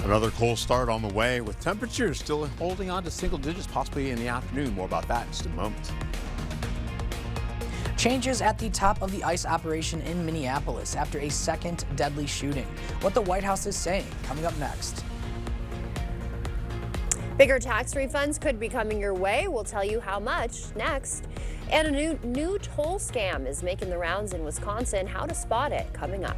Another cold start on the way with temperatures still holding on to single digits, possibly in the afternoon. More about that in just a moment. Changes at the top of the ICE operation in Minneapolis after a second deadly shooting. What the White House is saying, coming up next. Bigger tax refunds could be coming your way. We'll tell you how much next. And a new toll scam is making the rounds in Wisconsin. How to spot it, coming up.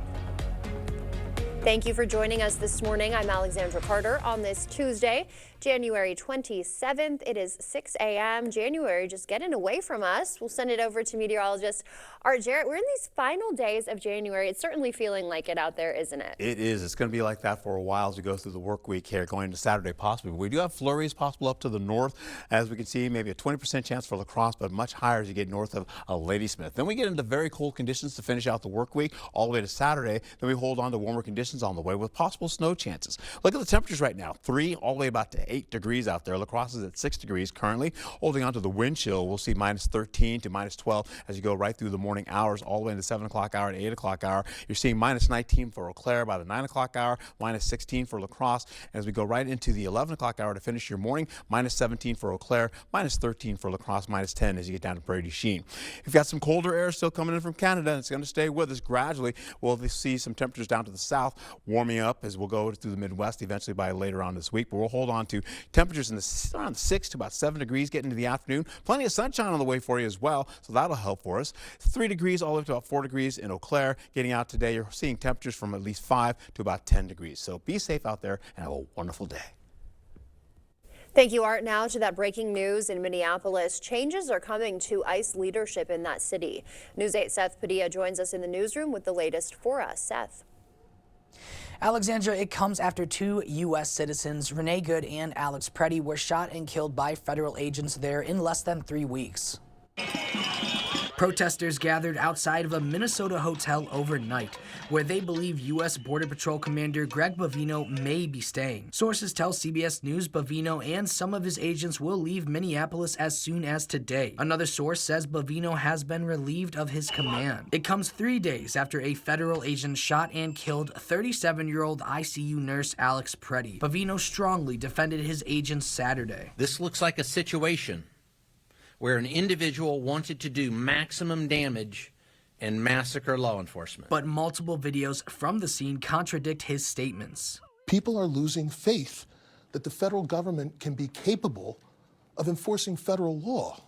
Thank you for joining us this morning. I'm Alexandra Carter on this Tuesday, January 27th. It is 6 a.m. January just getting away from us. We'll send it over to meteorologist Art Jarrett. We're in these final days of January. It's certainly feeling like it out there, isn't it? It is. It's going to be like that for a while as we go through the work week here, going into Saturday possibly. We do have flurries possible up to the north. As we can see, maybe a 20% chance for La Crosse, but much higher as you get north of Ladysmith. Then we get into very cold conditions to finish out the work week all the way to Saturday. Then we hold on to warmer conditions on the way with possible snow chances. Look at the temperatures right now. 3 all the way about to 8 degrees out there. La Crosse is at 6 degrees currently. Holding on to the wind chill, we'll see minus 13 to minus 12 as you go right through the morning hours all the way into the 7 o'clock hour and 8 o'clock hour. You're seeing minus 19 for Eau Claire by the 9 o'clock hour, minus 16 for La Crosse. And as we go right into the 11 o'clock hour to finish your morning, minus 17 for Eau Claire, minus 13 for La Crosse, minus 10 as you get down to Prairie du Chien. You've got some colder air still coming in from Canada, and it's going to stay with us gradually. We'll see some temperatures down to the south warming up as we'll go through the Midwest eventually by later on this week. But we'll hold on to temperatures in around 6 to about 7 degrees getting into the afternoon. Plenty of sunshine on the way for you as well, so that'll help for us. 3 degrees all the way up to about 4 degrees in Eau Claire. Getting out today, you're seeing temperatures from at least 5 to about 10 degrees. So be safe out there and have a wonderful day. Thank you, Art. Now to that breaking news in Minneapolis. Changes are coming to ICE leadership in that city. News 8 Seth Padilla joins us in the newsroom with the latest for us. Seth. Alexandra, it comes after 2 U.S. citizens, Renee Good and Alex Preddy, were shot and killed by federal agents there in less than 3 weeks. Protesters gathered outside of a Minnesota hotel overnight, where they believe U.S. Border Patrol Commander Greg Bovino may be staying. Sources tell CBS News Bovino and some of his agents will leave Minneapolis as soon as today. Another source says Bovino has been relieved of his command. It comes 3 days after a federal agent shot and killed 37-year-old ICU nurse Alex Preddy. Bovino strongly defended his agents Saturday. This looks like a situation where an individual wanted to do maximum damage and massacre law enforcement. But multiple videos from the scene contradict his statements. People are losing faith that the federal government can be capable of enforcing federal law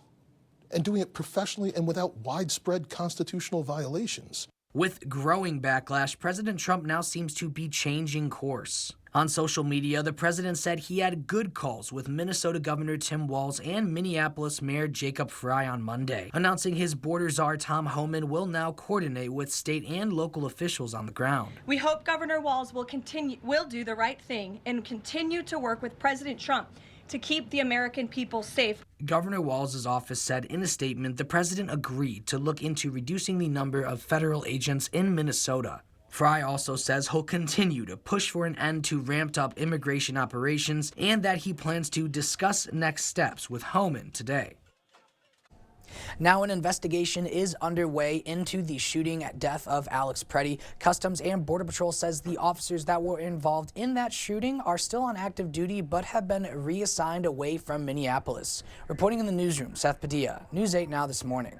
and doing it professionally and without widespread constitutional violations. With growing backlash, President Trump now seems to be changing course. On social media, the president said he had good calls with Minnesota Governor Tim Walz and Minneapolis Mayor Jacob Frey on Monday, announcing his border czar Tom Homan will now coordinate with state and local officials on the ground. We hope Governor Walz will do the right thing and continue to work with President Trump to keep the American people safe. Governor Walz's office said in a statement the president agreed to look into reducing the number of federal agents in Minnesota. Frey also says he'll continue to push for an end to ramped-up immigration operations and that he plans to discuss next steps with Homan today. Now an investigation is underway into the shooting at death of Alex Preddy. Customs and Border Patrol says the officers that were involved in that shooting are still on active duty but have been reassigned away from Minneapolis. Reporting in the newsroom, Seth Padilla, News 8 Now this morning.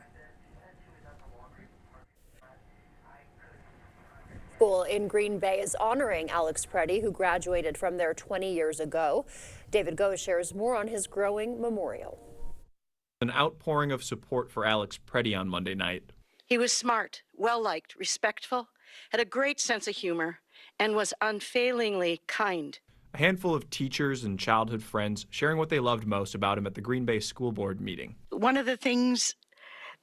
School in Green Bay is honoring Alex Preddy, who graduated from there 20 years ago. David Goh shares more on his growing memorial. An outpouring of support for Alex Preddy on Monday night. He was smart, well-liked, respectful, had a great sense of humor, and was unfailingly kind. A handful of teachers and childhood friends sharing what they loved most about him at the Green Bay School Board meeting. One of the things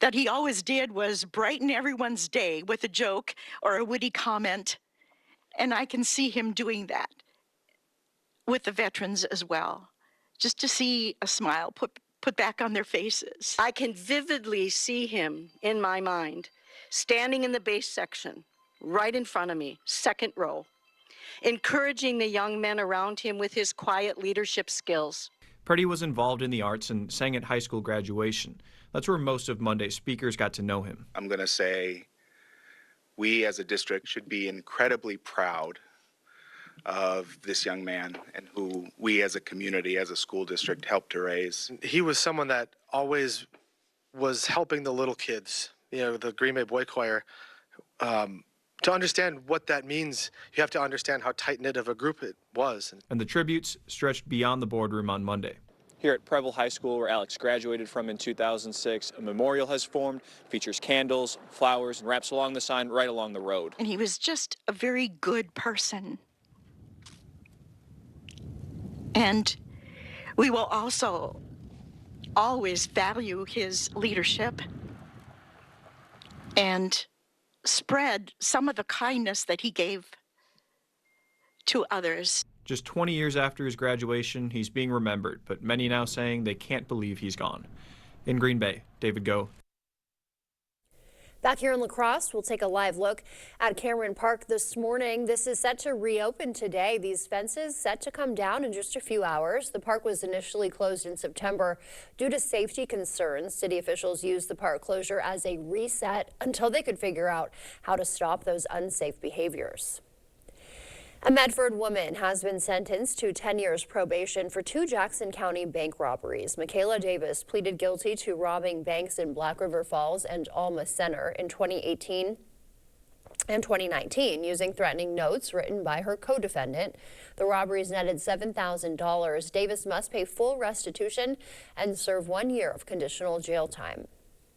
that he always did was brighten everyone's day with a joke or a witty comment, and I can see him doing that with the veterans as well, just to see a smile put back on their faces. I can vividly see him in my mind, standing in the base section, right in front of me, second row, encouraging the young men around him with his quiet leadership skills. Preddy was involved in the arts and sang at high school graduation. That's where most of Monday's speakers got to know him. I'm going to say we as a district should be incredibly proud of this young man and who we as a community, as a school district, helped to raise. He was someone that always was helping the little kids, the Green Bay Boy Choir. To understand what that means, you have to understand how tight-knit of a group it was. And the tributes stretched beyond the boardroom on Monday. Here at Preble High School, where Alex graduated from in 2006, a memorial has formed, features candles, flowers, and wraps along the sign right along the road. And he was just a very good person. And we will also always value his leadership and spread some of the kindness that he gave to others. Just 20 years after his graduation, he's being remembered, but many now saying they can't believe he's gone. In Green Bay, David Go. Back here in La Crosse, we'll take a live look at Cameron Park this morning. This is set to reopen today. These fences set to come down in just a few hours. The park was initially closed in September due to safety concerns. City officials used the park closure as a reset until they could figure out how to stop those unsafe behaviors. A Medford woman has been sentenced to 10 years probation for 2 Jackson County bank robberies. Michaela Davis pleaded guilty to robbing banks in Black River Falls and Alma Center in 2018 and 2019 using threatening notes written by her co-defendant. The robberies netted $7,000. Davis must pay full restitution and serve 1 year of conditional jail time.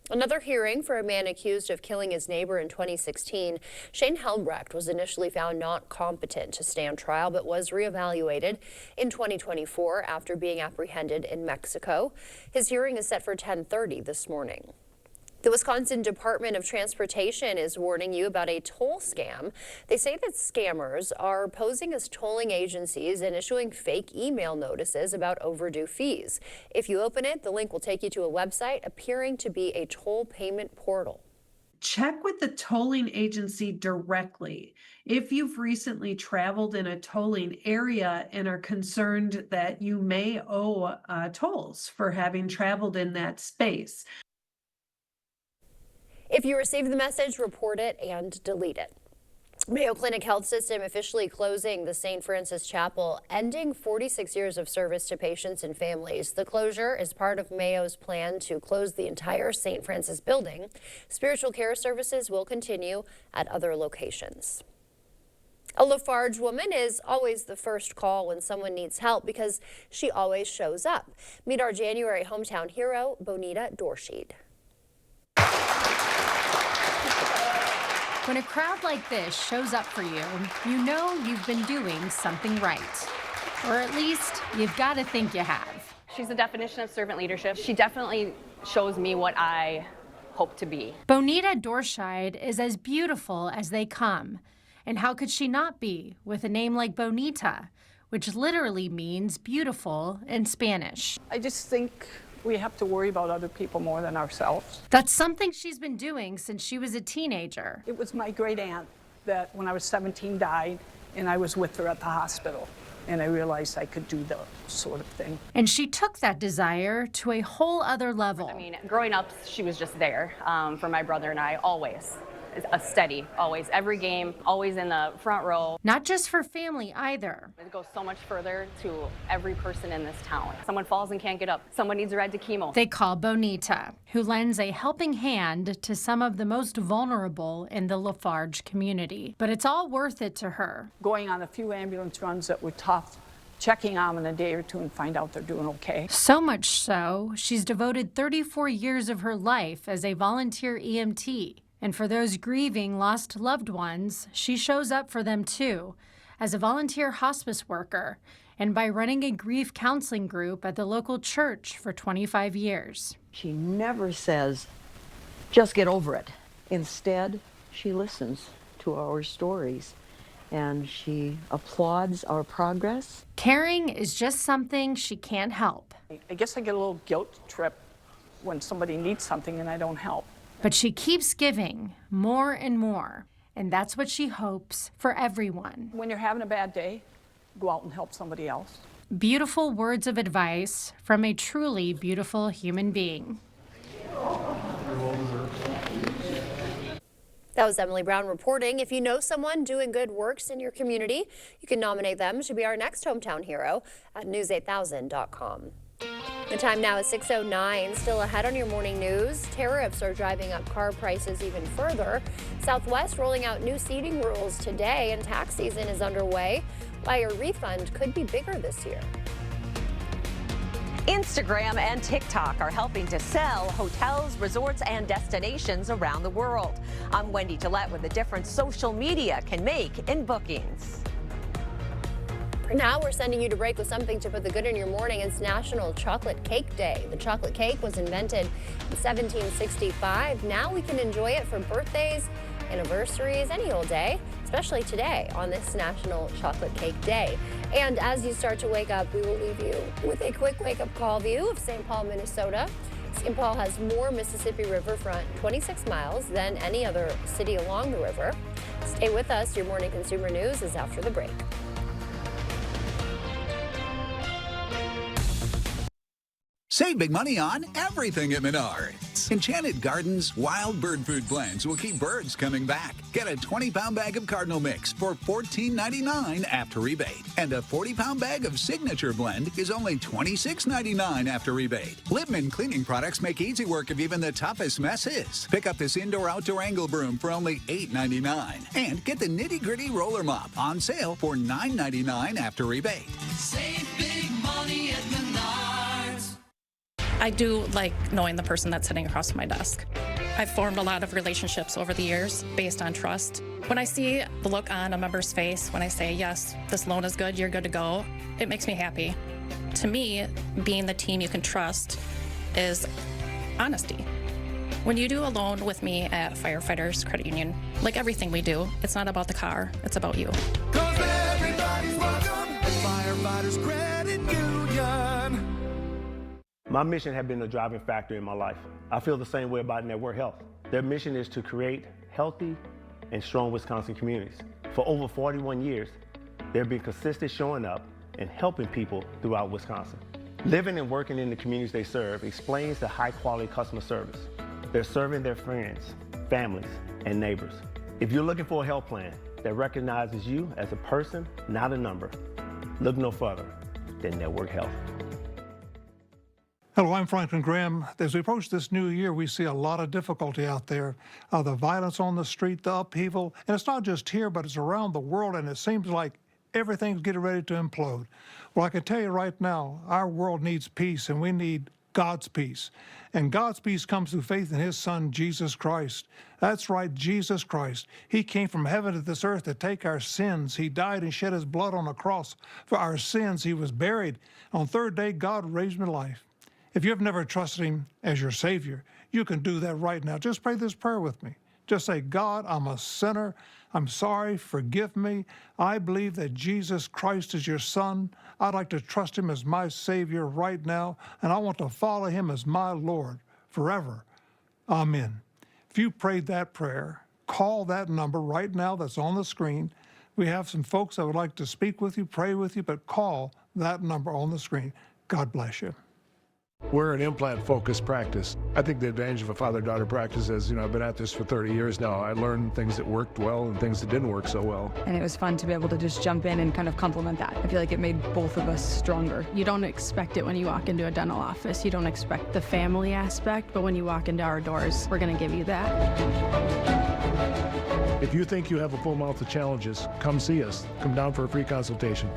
Another hearing for a man accused of killing his neighbor in 2016. Shane Helmbrecht was initially found not competent to stand trial, but was reevaluated in 2024 after being apprehended in Mexico. His hearing is set for 10:30 this morning. The Wisconsin Department of Transportation is warning you about a toll scam. They say that scammers are posing as tolling agencies and issuing fake email notices about overdue fees. If you open it, the link will take you to a website appearing to be a toll payment portal. Check with the tolling agency directly. If you've recently traveled in a tolling area and are concerned that you may owe tolls for having traveled in that space. If you receive the message, report it and delete it. Mayo Clinic Health System officially closing the St. Francis Chapel, ending 46 years of service to patients and families. The closure is part of Mayo's plan to close the entire St. Francis building. Spiritual care services will continue at other locations. A Lafarge woman is always the first call when someone needs help because she always shows up. Meet our January hometown hero, Bonita Dorsheed. When a crowd like this shows up for you, you know you've been doing something right. Or at least, you've got to think you have. She's the definition of servant leadership. She definitely shows me what I hope to be. Bonita Dorsheed is as beautiful as they come. And how could she not be with a name like Bonita, which literally means beautiful in Spanish? I just think we have to worry about other people more than ourselves. That's something she's been doing since she was a teenager. It was my great aunt that when I was 17 died, and I was with her at the hospital, and I realized I could do the sort of thing. And she took that desire to a whole other level. I mean, growing up, she was just there for my brother and I, always. A steady, always, every game, always in the front row. Not just for family either. It goes so much further to every person in this town. Someone falls and can't get up. Someone needs a ride to chemo. They call Bonita, who lends a helping hand to some of the most vulnerable in the Lafarge community. But it's all worth it to her. Going on a few ambulance runs that were tough, checking on them in a day or two and find out they're doing okay. So much so, she's devoted 34 years of her life as a volunteer EMT. And for those grieving lost loved ones, she shows up for them too, as a volunteer hospice worker and by running a grief counseling group at the local church for 25 years. She never says, just get over it. Instead, she listens to our stories and she applauds our progress. Caring is just something she can't help. I guess I get a little guilt trip when somebody needs something and I don't help. But she keeps giving more and more, and that's what she hopes for everyone. When you're having a bad day, go out and help somebody else. Beautiful words of advice from a truly beautiful human being. That was Emily Brown reporting. If you know someone doing good works in your community, you can nominate them to be our next hometown hero at news8000.com. The time now is 6:09. Still ahead on your morning news. Tariffs are driving up car prices even further. Southwest rolling out new seating rules today, and tax season is underway. Why your refund could be bigger this year. Instagram and TikTok are helping to sell hotels, resorts, and destinations around the world. I'm Wendy Gillette with the difference social media can make in bookings. For now, we're sending you to break with something to put the good in your morning. It's National Chocolate Cake Day. The chocolate cake was invented in 1765. Now we can enjoy it for birthdays, anniversaries, any old day, especially today on this National Chocolate Cake Day. And as you start to wake up, we will leave you with a quick wake-up call view of St. Paul, Minnesota. St. Paul has more Mississippi riverfront, 26 miles, than any other city along the river. Stay with us. Your morning consumer news is after the break. Save big money on everything at Menards. Enchanted Gardens Wild Bird Food Blends will keep birds coming back. Get a 20-pound bag of Cardinal Mix for $14.99 after rebate. And a 40-pound bag of Signature Blend is only $26.99 after rebate. Lippmann cleaning products make easy work of even the toughest messes. Pick up this indoor-outdoor angle broom for only $8.99. And get the nitty-gritty roller mop on sale for $9.99 after rebate. Save big money at Menards. I do like knowing the person that's sitting across my desk. I've formed a lot of relationships over the years based on trust. When I see the look on a member's face, when I say, yes, this loan is good, you're good to go, it makes me happy. To me, being the team you can trust is honesty. When you do a loan with me at Firefighters Credit Union, like everything we do, it's not about the car, it's about you. 'Cause everybody's welcome at Firefighters Credit Union. My mission has been a driving factor in my life. I feel the same way about Network Health. Their mission is to create healthy and strong Wisconsin communities. For over 41 years, they've been consistent showing up and helping people throughout Wisconsin. Living and working in the communities they serve explains the high-quality customer service. They're serving their friends, families, and neighbors. If you're looking for a health plan that recognizes you as a person, not a number, look no further than Network Health. Hello, I'm Franklin Graham. As we approach this new year, we see a lot of difficulty out there. The violence on the street, the upheaval, and it's not just here, but it's around the world, and it seems like everything's getting ready to implode. Well, I can tell you right now, our world needs peace, and we need God's peace. And God's peace comes through faith in His Son, Jesus Christ. That's right, Jesus Christ. He came from heaven to this earth to take our sins. He died and shed His blood on the cross for our sins. He was buried. On the third day, God raised Him to life. If you've never trusted Him as your Savior, you can do that right now. Just pray this prayer with me. Just say, God, I'm a sinner. I'm sorry. Forgive me. I believe that Jesus Christ is your Son. I'd like to trust Him as my Savior right now, and I want to follow Him as my Lord forever. Amen. If you prayed that prayer, call that number right now that's on the screen. We have some folks that would like to speak with you, pray with you, but call that number on the screen. God bless you. We're an implant-focused practice. I think the advantage of a father-daughter practice is, I've been at this for 30 years now. I learned things that worked well and things that didn't work so well. And it was fun to be able to just jump in and kind of complement that. I feel like it made both of us stronger. You don't expect it when you walk into a dental office. You don't expect the family aspect, but when you walk into our doors, we're going to give you that. If you think you have a full mouth of challenges, come see us. Come down for a free consultation.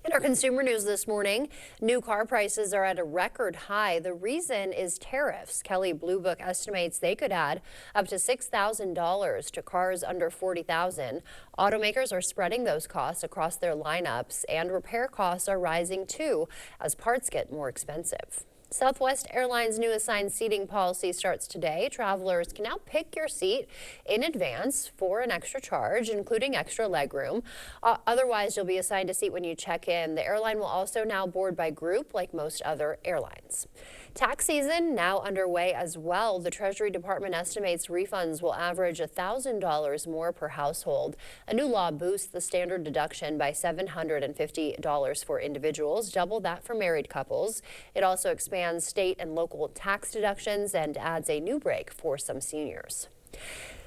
In our consumer news this morning, new car prices are at a record high. The reason is tariffs. Kelley Blue Book estimates they could add up to $6,000 to cars under $40,000. Automakers are spreading those costs across their lineups, and repair costs are rising too as parts get more expensive. Southwest Airlines' new assigned seating policy starts today. Travelers can now pick your seat in advance for an extra charge, including extra legroom. Otherwise, you'll be assigned a seat when you check in. The airline will also now board by group like most other airlines. Tax season now underway as well. The Treasury Department estimates refunds will average $1,000 more per household. A new law boosts the standard deduction by $750 for individuals, double that for married couples. It also expands state and local tax deductions and adds a new break for some seniors.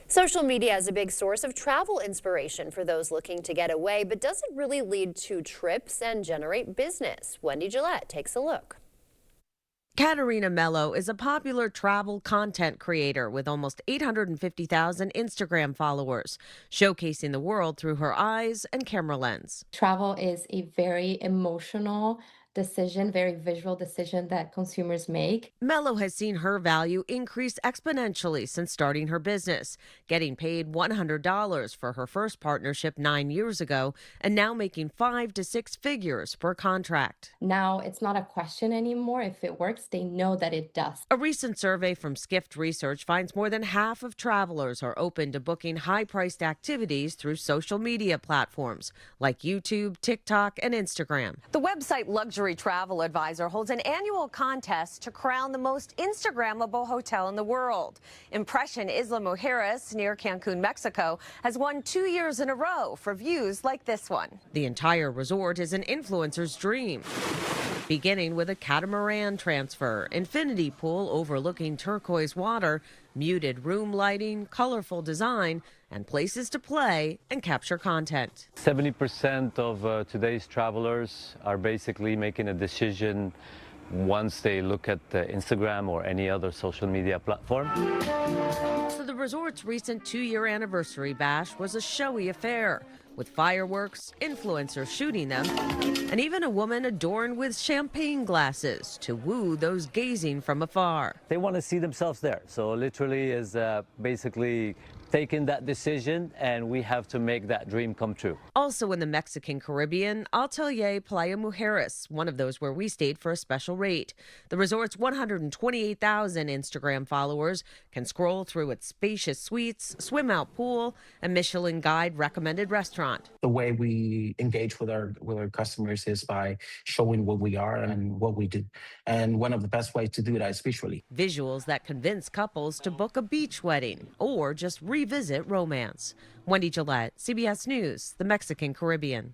Social media is a big source of travel inspiration for those looking to get away, but does it really lead to trips and generate business? Wendy Gillette takes a look. Katerina Mello is a popular travel content creator with almost 850,000 Instagram followers, showcasing the world through her eyes and camera lens. Travel is a very emotional decision, very visual decision that consumers make. Mello has seen her value increase exponentially since starting her business, getting paid $100 for her first partnership 9 years ago, and now making 5 to 6 figures per contract. Now it's not a question anymore. If it works, they know that it does. A recent survey from Skift Research finds more than half of travelers are open to booking high-priced activities through social media platforms like YouTube, TikTok, and Instagram. The website Luxury Travel Advisor holds an annual contest to crown the most Instagrammable hotel in the world. Impression Isla Mujeres near Cancun, Mexico, has won 2 years in a row for views like this one. The entire resort is an influencer's dream. Beginning with a catamaran transfer, infinity pool overlooking turquoise water, muted room lighting, colorful design, and places to play and capture content. 70% of today's travelers are basically making a decision once they look at Instagram or any other social media platform. So the resort's recent 2-year anniversary bash was a showy affair, with fireworks, influencers shooting them, and even a woman adorned with champagne glasses to woo those gazing from afar. They want to see themselves there. So literally is basically taking that decision, and we have to make that dream come true. Also in the Mexican Caribbean, Atelier Playa Mujeres, one of those where we stayed for a special rate. The resort's 128,000 Instagram followers can scroll through its spacious suites, swim-out pool, and Michelin Guide recommended restaurant. The way we engage with our customers is by showing what we are and what we do. And one of the best ways to do that is visually. Visuals that convince couples to book a beach wedding or just revisit romance. Wendy Gillette, CBS News, the Mexican Caribbean.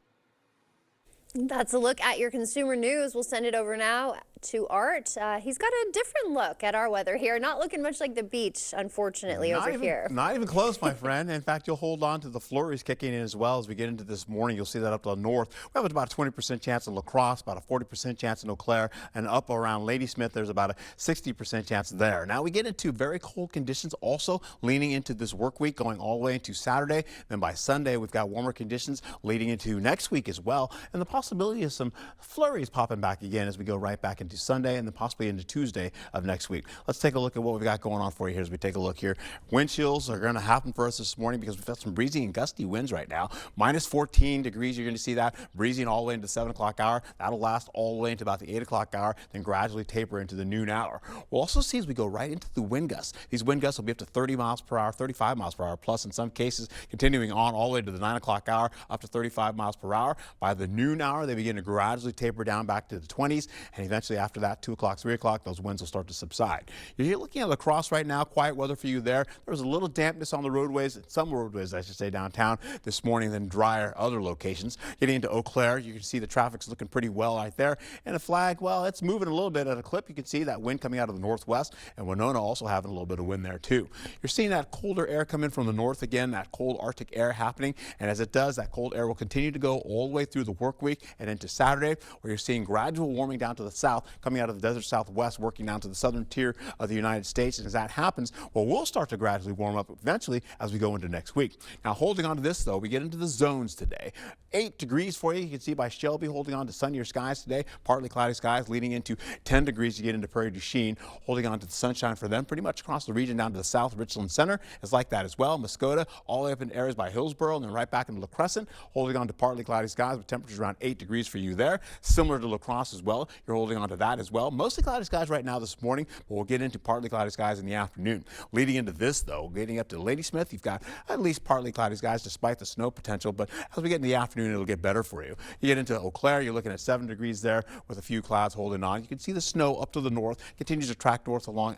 That's a look at your consumer news. We'll send it over now to Art. He's got a different look at our weather here. Not looking much like the beach, unfortunately, here. Not even close, my friend. In fact, you'll hold on to the flurries kicking in as well as we get into this morning. You'll see that up to the north. We have about a 20% chance in La Crosse, about a 40% chance in Eau Claire, and up around Ladysmith, there's about a 60% chance there. Now we get into very cold conditions also leaning into this work week, going all the way into Saturday. Then by Sunday, we've got warmer conditions leading into next week as well. And the possibility of some flurries popping back again as we go right back into Sunday and then possibly into Tuesday of next week. Let's take a look at what we've got going on for you here as we take a look here. Wind chills are going to happen for us this morning because we've got some breezy and gusty winds right now. Minus 14 degrees, you're going to see that breezing all the way into the 7 o'clock hour. That'll last all the way into about the 8 o'clock hour, then gradually taper into the noon hour. We'll also see as we go right into the wind gusts. These wind gusts will be up to 30 miles per hour, 35 miles per hour, plus in some cases continuing on all the way to the 9 o'clock hour, up to 35 miles per hour. By the noon hour, they begin to gradually taper down back to the 20s, and eventually after that, 2 o'clock, 3 o'clock, those winds will start to subside. You're here looking at La Crosse right now, quiet weather for you there. There was a little dampness on the roadways, some roadways, I should say, downtown this morning, then drier other locations. Getting into Eau Claire, you can see the traffic's looking pretty well right there. And the flag, well, it's moving a little bit at a clip. You can see that wind coming out of the northwest, and Winona also having a little bit of wind there too. You're seeing that colder air come in from the north again, that cold Arctic air happening, and as it does, that cold air will continue to go all the way through the work week and into Saturday, where you're seeing gradual warming down to the south, coming out of the desert southwest, working down to the southern tier of the United States. And as that happens, well, we'll start to gradually warm up eventually as we go into next week. Now, holding on to this, though, we get into the zones today. 8 degrees for you. You can see by Shelby holding on to sunnier skies today, partly cloudy skies, leading into 10 degrees to get into Prairie du Chien, holding on to the sunshine for them pretty much across the region down to the south. Richland Center is like that as well. Muskota, all the way up in areas by Hillsboro, and then right back into La Crescent, holding on to partly cloudy skies with temperatures around 8 degrees for you there. Similar to La Crosse as well, you're holding on to that as well. Mostly cloudy skies right now this morning, but we'll get into partly cloudy skies in the afternoon. Leading into this, though, getting up to Ladysmith, you've got at least partly cloudy skies despite the snow potential, but as we get in the afternoon, it'll get better for you. You get into Eau Claire, you're looking at 7 degrees there with a few clouds holding on. You can see the snow up to the north, continues to track north along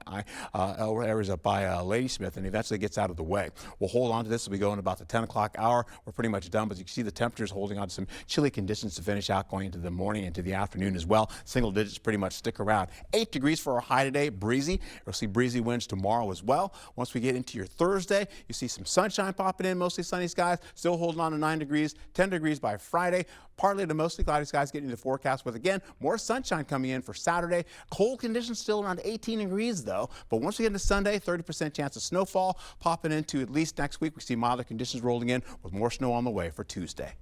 areas up by Ladysmith, and eventually gets out of the way. We'll hold on to this as we go in about the 10 o'clock hour. We're pretty much done, but you can see the temperatures holding on to some chilly conditions to finish out going into the morning, into the afternoon as well. Single digits pretty much stick around. 8 degrees for our high today, breezy. You'll see breezy winds tomorrow as well. Once we get into your Thursday, you see some sunshine popping in, mostly sunny skies, still holding on to 9 degrees, 10 degrees by Friday. Partly to mostly cloudy skies getting into the forecast with, again, more sunshine coming in for Saturday. Cold conditions still around 18 degrees, though. But once we get into Sunday, 30% chance of snowfall popping into at least next week. We see milder conditions rolling in with more snow on the way for Tuesday.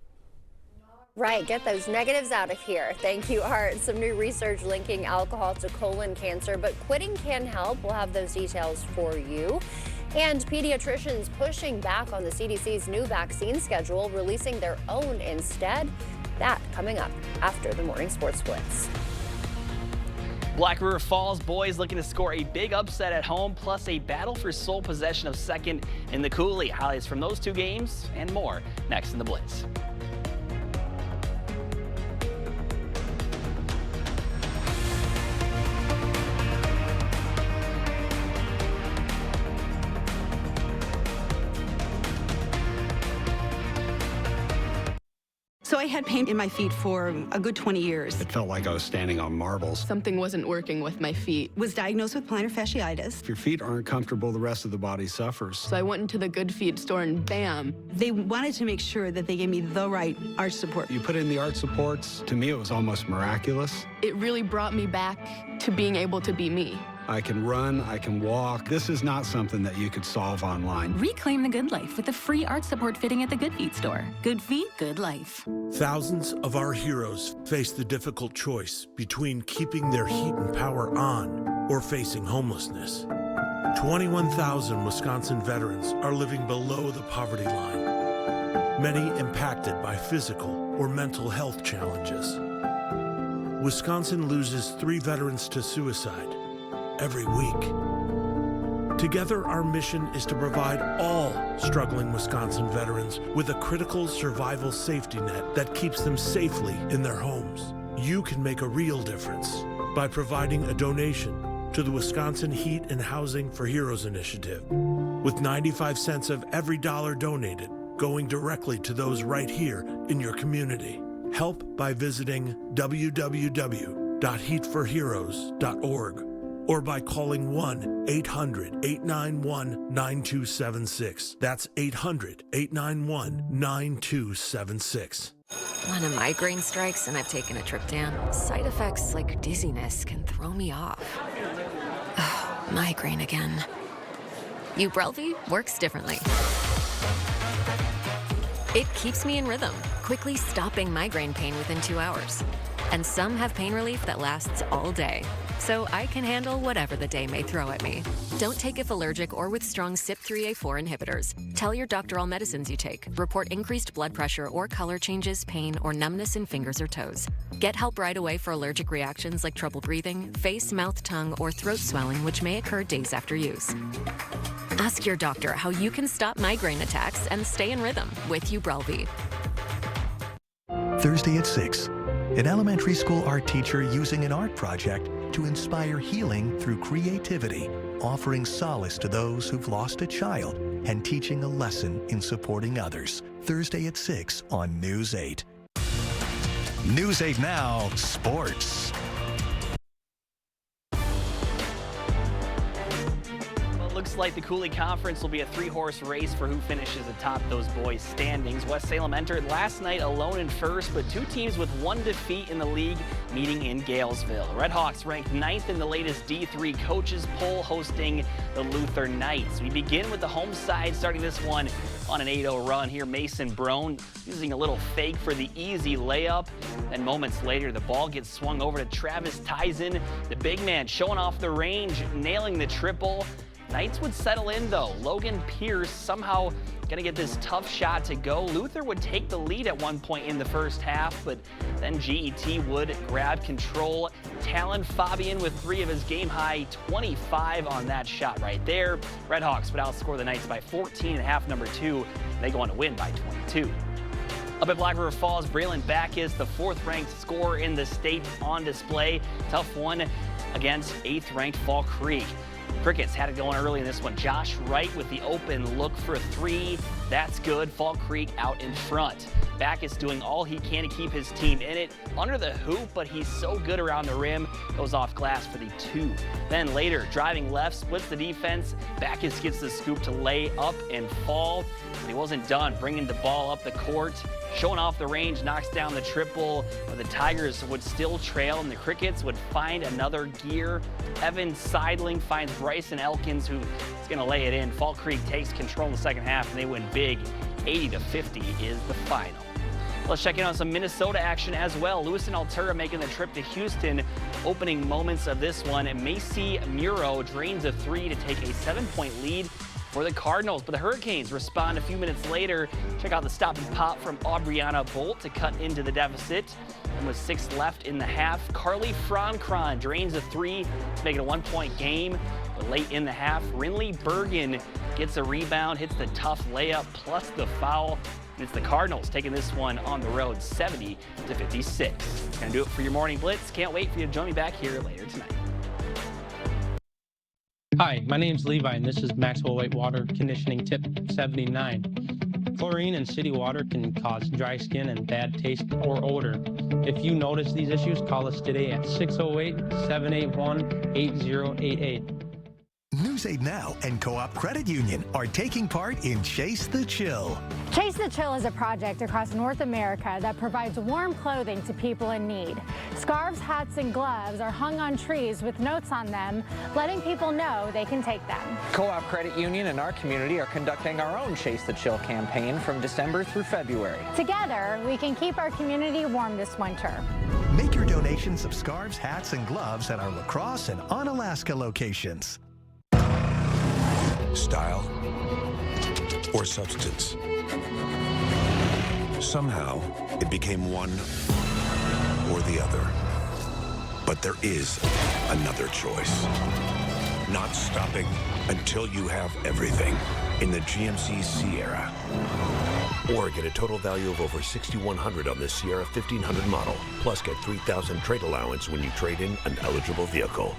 Right, get those negatives out of here. Thank you, Art. Some new research linking alcohol to colon cancer, but quitting can help. We'll have those details for you. And pediatricians pushing back on the CDC's new vaccine schedule, releasing their own instead. That coming up after the morning sports blitz. Black River Falls boys looking to score a big upset at home, plus a battle for sole possession of second in the Coulee. Highlights from those two games and more next in the Blitz. So I had pain in my feet for a good 20 years. It felt like I was standing on marbles. Something wasn't working with my feet. Was diagnosed with plantar fasciitis. If your feet aren't comfortable, the rest of the body suffers. So I went into the Good Feet store and bam. They wanted to make sure that they gave me the right arch support. You put in the arch supports. To me, it was almost miraculous. It really brought me back to being able to be me. I can run, I can walk. This is not something that you could solve online. Reclaim the good life with a free arch support fitting at the Good Feet store. Good feet, good life. Thousands of our heroes face the difficult choice between keeping their heat and power on or facing homelessness. 21,000 Wisconsin veterans are living below the poverty line, many impacted by physical or mental health challenges. Wisconsin loses 3 veterans to suicide every week. Together, our mission is to provide all struggling Wisconsin veterans with a critical survival safety net that keeps them safely in their homes. You can make a real difference by providing a donation to the Wisconsin Heat and Housing for Heroes initiative, with 95 cents of every dollar donated going directly to those right here in your community. Help by visiting www.heatforheroes.org. or by calling 1-800-891-9276. That's 800-891-9276. When a migraine strikes and I've taken a Triptan, side effects like dizziness can throw me off. Ugh, migraine again. Ubrelvy works differently. It keeps me in rhythm, quickly stopping migraine pain within 2 hours. And some have pain relief that lasts all day. So I can handle whatever the day may throw at me. Don't take if allergic or with strong CYP3A4 inhibitors. Tell your doctor all medicines you take. Report increased blood pressure or color changes, pain, or numbness in fingers or toes. Get help right away for allergic reactions like trouble breathing, face, mouth, tongue, or throat swelling, which may occur days after use. Ask your doctor how you can stop migraine attacks and stay in rhythm with Ubrelvy. Thursday at 6, an elementary school art teacher using an art project to inspire healing through creativity, offering solace to those who've lost a child and teaching a lesson in supporting others. Thursday at 6 on News 8. News 8 Now, Sports. Looks like the Coulee Conference will be a 3-horse race for who finishes atop those boys' standings. West Salem entered last night alone in first, but 2 teams with 1 defeat in the league meeting in Galesville. Red Hawks ranked 9th in the latest D3 coaches poll, hosting the Luther Knights. We begin with the home side, starting this one on an 8-0 run here. Mason Brown using a little fake for the easy layup. Then moments later, the ball gets swung over to Travis Tyson. The big man showing off the range, nailing the triple. Knights would settle in, though. Logan Pierce somehow going to get this tough shot to go. Luther would take the lead at one point in the first half, but Then GET would grab control. Talon Fabian with 3 of his game-high 25 on that shot right there. Redhawks would outscore the Knights by 14 at half number 2. They go on to win by 22. Up at Black River Falls, Braylon Backus, the 4th-ranked scorer in the state, on display. Tough one against 8th-ranked Fall Creek. Crickets had it going early in this one. Josh Wright with the open look for 3. That's good. Fall Creek out in front. Backus doing all he can to keep his team in it. Under the hoop, but he's so good around the rim. Goes off glass for the 2. Then later, driving left, splits the defense. Backus gets the scoop to lay up and fall. But he wasn't done bringing the ball up the court. Showing off the range, knocks down the triple, but the Tigers would still trail, and the Crickets would find another gear. Evan Seidling finds Bryson Elkins, who is going to lay it in. Fall Creek takes control in the second half, and they win big. 80-50 is the final. Let's check in on some Minnesota action as well. Lewis and Altura making the trip to Houston. Opening moments of this one, Macy Muro drains a 3 to take a 7-point lead for the Cardinals, but the Hurricanes respond a few minutes later. Check out the stop and pop from Aubriana Bolt to cut into the deficit. And with 6 left in the half, Carly Francron drains a 3 to make it a 1-point game. But late in the half, Rinley Bergen gets a rebound, hits the tough layup plus the foul. And it's the Cardinals taking this one on the road, 70-56. Gonna do it for your morning blitz. Can't wait for you to join me back here later tonight. Hi, my name's Levi, and this is Maxwell White Water Conditioning Tip 79. Chlorine in city water can cause dry skin and bad taste or odor. If you notice these issues, call us today at 608-781-8088. News 8 Now and Co-op Credit Union are taking part in Chase the Chill. Chase the Chill is a project across North America that provides warm clothing to people in need. Scarves, hats, and gloves are hung on trees with notes on them, letting people know they can take them. Co-op Credit Union and our community are conducting our own Chase the Chill campaign from December through February. Together, we can keep our community warm this winter. Make your donations of scarves, hats, and gloves at our La Crosse and Onalaska locations. Style or substance. Somehow, it became one or the other. But there is another choice. Not stopping until you have everything in the GMC Sierra. Or get a total value of over $6,100 on this Sierra 1500 model. Plus get $3,000 trade allowance when you trade in an eligible vehicle.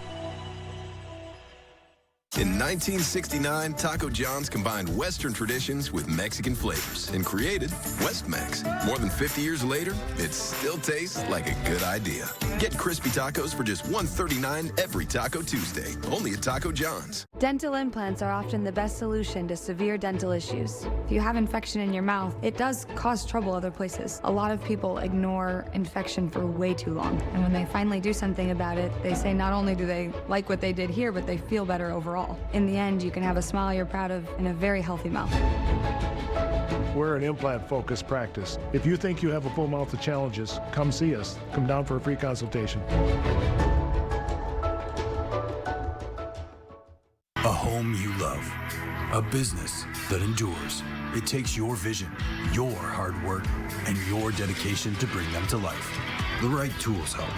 In 1969, Taco John's combined Western traditions with Mexican flavors and created West Mex. More than 50 years later, it still tastes like a good idea. Get crispy tacos for just $1.39 every Taco Tuesday, only at Taco John's. Dental implants are often the best solution to severe dental issues. If you have infection in your mouth, it does cause trouble other places. A lot of people ignore infection for way too long. And when they finally do something about it, they say not only do they like what they did here, but they feel better overall. In the end, you can have a smile you're proud of and a very healthy mouth. We're an implant-focused practice. If you think you have a full mouth of challenges, come see us. Come down for a free consultation. A home you love. A business that endures. It takes your vision, your hard work, and your dedication to bring them to life. The right tools help.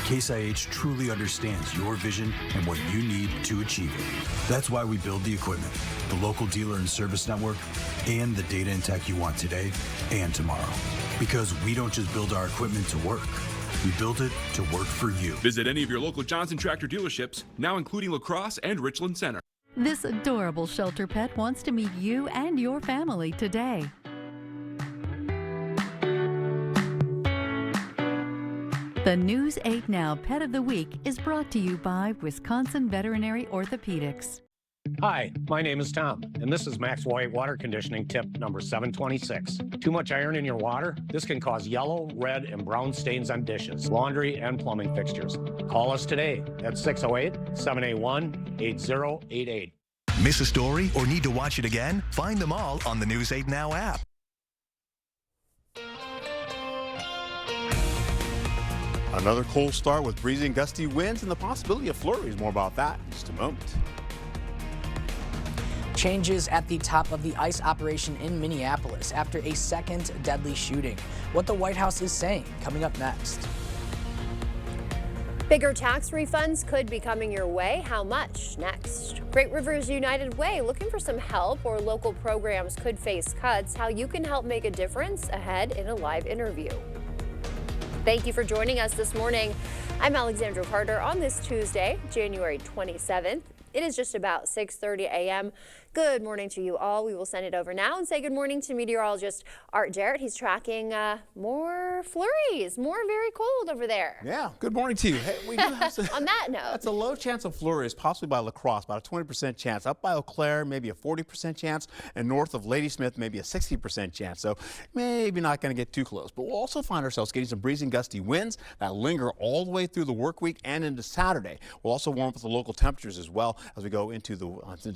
Case IH truly understands your vision and what you need to achieve it. That's why we build the equipment, the local dealer and service network, and the data and tech you want today and tomorrow. Because we don't just build our equipment to work. We build it to work for you. Visit any of your local Johnson Tractor dealerships, now including La Crosse and Richland Center. This adorable shelter pet wants to meet you and your family today. The News 8 Now Pet of the Week is brought to you by Wisconsin Veterinary Orthopedics. Hi, my name is Tom, and this is Max White Water Conditioning Tip number 726. Too much iron in your water? This can cause yellow, red, and brown stains on dishes, laundry, and plumbing fixtures. Call us today at 608-781-8088. Miss a story or need to watch it again? Find them all on the News 8 Now app. Another cold start with breezy and gusty winds and the possibility of flurries. More about that in just a moment. Changes at the top of the ICE operation in Minneapolis after a second deadly shooting. What the White House is saying, coming up next. Bigger tax refunds could be coming your way. How much? Next. Great Rivers United Way looking for some help, or local programs could face cuts. How you can help make a difference ahead in a live interview. Thank you for joining us this morning. I'm Alexandra Carter on this Tuesday, January 27th. It is just about 6:30 a.m. Good morning to you all. We will send it over now and say good morning to meteorologist Art Jarrett. He's tracking more flurries, more very cold over there. Yeah, good morning to you. Hey, we do have some, on that note, that's a low chance of flurries, possibly by La Crosse, about a 20% chance. Up by Eau Claire, maybe a 40% chance, and north of Ladysmith, maybe a 60% chance. So maybe not going to get too close. But we'll also find ourselves getting some breezy and gusty winds that linger all the way through the work week and into Saturday. We'll also warm up with the local temperatures as well as we go into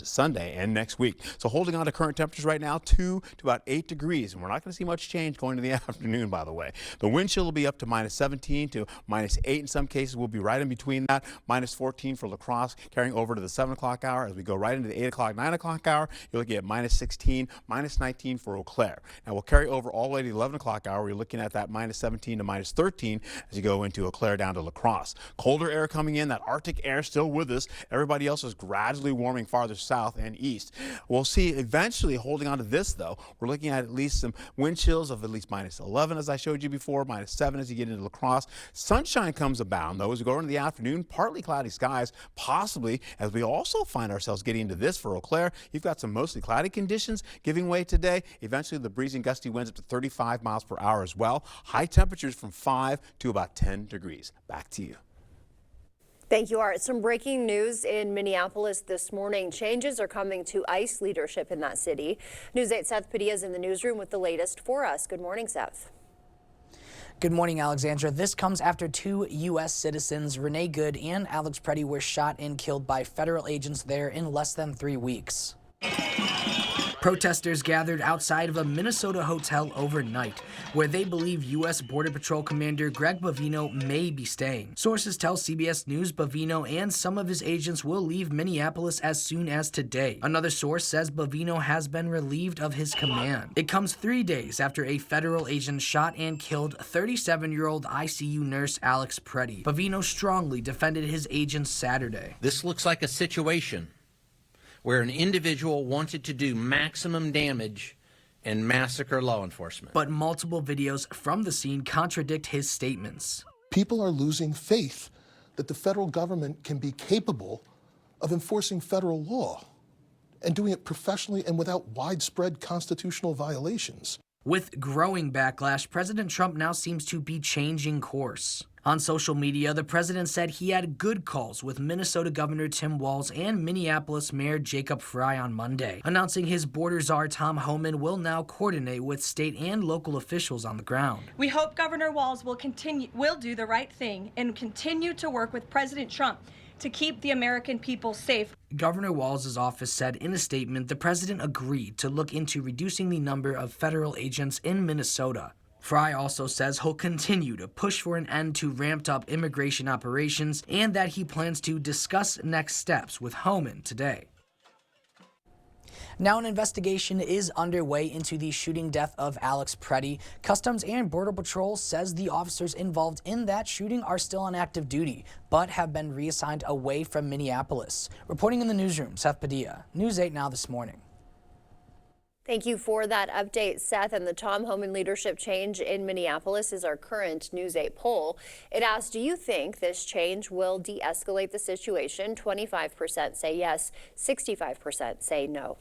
Sunday and next week. So holding on to current temperatures right now, 2 to about 8 degrees. And we're not going to see much change going to the afternoon, by the way. The wind chill will be up to -17 to -8 in some cases. We'll be right in between that. -14 for La Crosse, carrying over to the 7 o'clock hour. As we go right into the 8 o'clock, 9 o'clock hour, you're looking at -16, -19 for Eau Claire. Now we'll carry over all the way to the 11 o'clock hour. We're looking at that -17 to -13 as you go into Eau Claire down to La Crosse. Colder air coming in, that Arctic air still with us. Everybody else is gradually warming farther south and east. We'll see eventually holding on to this, though. We're looking at least some wind chills of at least -11, as I showed you before, -7 as you get into La Crosse. Sunshine comes abound, though, as we go into the afternoon. Partly cloudy skies, possibly, as we also find ourselves getting into this for Eau Claire. You've got some mostly cloudy conditions giving way today. Eventually, the breezy and gusty winds up to 35 miles per hour as well. High temperatures from 5 to about 10 degrees. Back to you. Thank you, Art. Some breaking news in Minneapolis this morning. Changes are coming to ICE leadership in that city. News 8's Seth Padilla is in the newsroom with the latest for us. Good morning, Seth. Good morning, Alexandra. This comes after 2 U.S. citizens, Renee Good and Alex Preddy, were shot and killed by federal agents there in less than 3 weeks. Protesters gathered outside of a Minnesota hotel overnight, where they believe U.S. Border Patrol Commander Greg Bovino may be staying. Sources tell CBS News Bovino and some of his agents will leave Minneapolis as soon as today. Another source says Bovino has been relieved of his command. It comes 3 days after a federal agent shot and killed 37-year-old ICU nurse Alex Preddy. Bovino strongly defended his agents Saturday. This looks like a situation where an individual wanted to do maximum damage and massacre law enforcement. But multiple videos from the scene contradict his statements. People are losing faith that the federal government can be capable of enforcing federal law and doing it professionally and without widespread constitutional violations. With growing backlash, President Trump now seems to be changing course. On social media, the president said he had good calls with Minnesota Governor Tim Walz and Minneapolis Mayor Jacob Frey on Monday, announcing his border czar Tom Homan will now coordinate with state and local officials on the ground. We hope Governor Walz will do the right thing and continue to work with President Trump to keep the American people safe. Governor Walz's office said in a statement the president agreed to look into reducing the number of federal agents in Minnesota. Frey also says he'll continue to push for an end to ramped-up immigration operations and that he plans to discuss next steps with Homan today. Now an investigation is underway into the shooting death of Alex Preddy. Customs and Border Patrol says the officers involved in that shooting are still on active duty, but have been reassigned away from Minneapolis. Reporting in the newsroom, Seth Padilla, News 8 Now this morning. Thank you for that update, Seth. And the Tom Homan leadership change in Minneapolis is our current News 8 poll. It asks, do you think this change will de-escalate the situation? 25% say yes, 65% say no.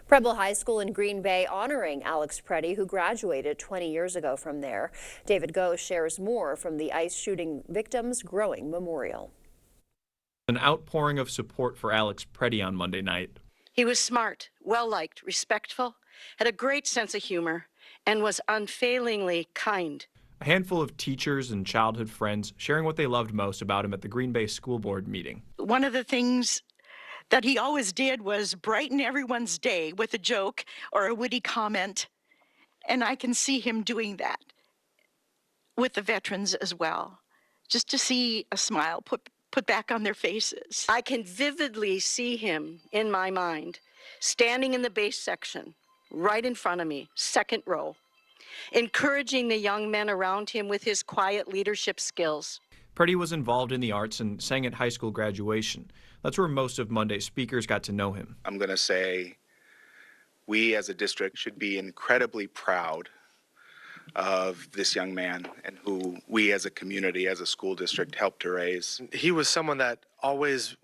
Preble High School in Green Bay honoring Alex Preddy, who graduated 20 years ago from there. David Goh shares more from the ICE shooting victims' growing memorial. An outpouring of support for Alex Preddy on Monday night. He was smart, well-liked, respectful, had a great sense of humor, and was unfailingly kind. A handful of teachers and childhood friends sharing what they loved most about him at the Green Bay School Board meeting. One of the things that he always did was brighten everyone's day with a joke or a witty comment, and I can see him doing that with the veterans as well, just to see a smile put back on their faces. I can vividly see him in my mind standing in the base section, right in front of me, second row, encouraging the young men around him with his quiet leadership skills. Preddy was involved in the arts and sang at high school graduation. That's where most of Monday's speakers got to know him. I'm going to say we as a district should be incredibly proud of this young man and who we as a community, as a school district, helped to raise. He was someone that always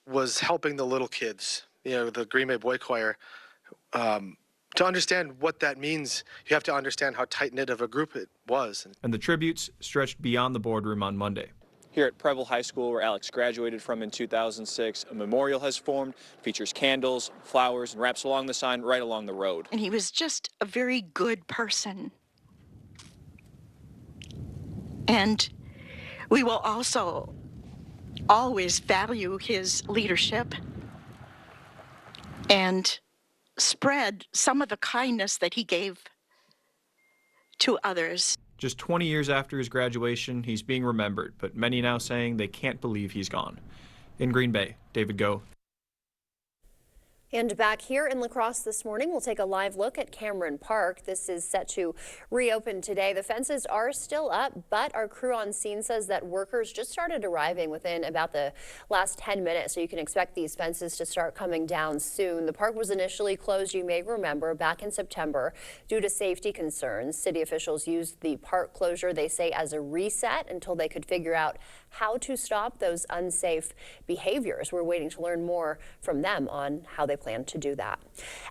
was helping the little kids, the Green Bay Boy Choir. To understand what that means, you have to understand how tight-knit of a group it was. And the tributes stretched beyond the boardroom on Monday. Here at Preble High School, where Alex graduated from in 2006, a memorial has formed, features candles, flowers, and wraps along the sign right along the road. And he was just a very good person. And we will also always value his leadership and spread some of the kindness that he gave to others. Just 20 years after his graduation, he's being remembered, but many now saying they can't believe he's gone. In Green Bay, David Go. And back here in La Crosse this morning, we'll take a live look at Cameron Park. This is set to reopen today. The fences are still up, but our crew on scene says that workers just started arriving within about the last 10 minutes, so you can expect these fences to start coming down soon. The park was initially closed, you may remember, back in September due to safety concerns. City officials used the park closure, they say, as a reset until they could figure out how to stop those unsafe behaviors. We're waiting to learn more from them on how they plan to do that.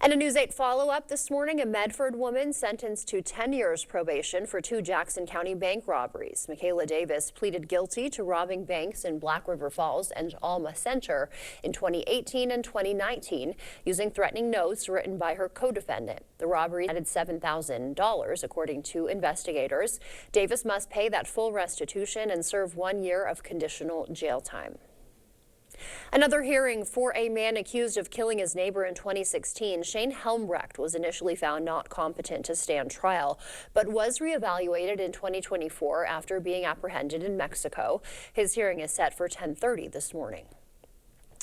And a News 8 follow-up this morning, a Medford woman sentenced to 10 years probation for 2 Jackson County bank robberies. Michaela Davis pleaded guilty to robbing banks in Black River Falls and Alma Center in 2018 and 2019 using threatening notes written by her co-defendant. The robbery added $7,000, according to investigators. Davis must pay that full restitution and serve 1 year of conditional jail time. Another hearing for a man accused of killing his neighbor in 2016. Shane Helmbrecht was initially found not competent to stand trial, but was reevaluated in 2024 after being apprehended in Mexico. His hearing is set for 10:30 this morning.